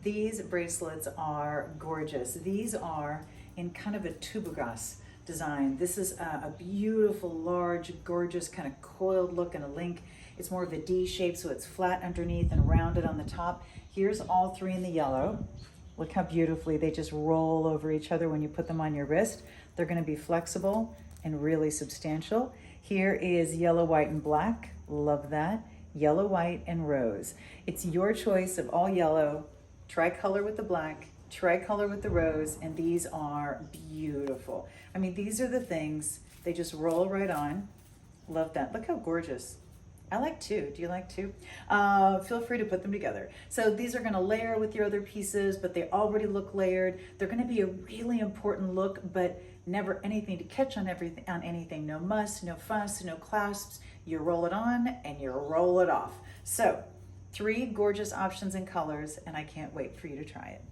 These bracelets are gorgeous. These are in kind of a tubogas design. This is a beautiful, large, gorgeous kind of coiled look and a link. It's more of a D shape, so it's flat underneath and rounded on the top. Here's all three in the yellow. Look how beautifully they just roll over each other when you put them on your wrist. They're gonna be flexible and really substantial. Here is yellow, white, and black. Love that. Yellow, white, and rose. It's your choice of all yellow, tricolor with the black, tricolor with the rose, and these are beautiful. I mean, these are the things, they just roll right on. Love that. Look how gorgeous. I like two. Do you like two? Feel free to put them together. So these are gonna layer with your other pieces, but they already look layered. They're gonna be a really important look, but never anything to catch on anything. No muss, no fuss, no clasps. You roll it on and you roll it off. So 3 gorgeous options and colors, and I can't wait for you to try it.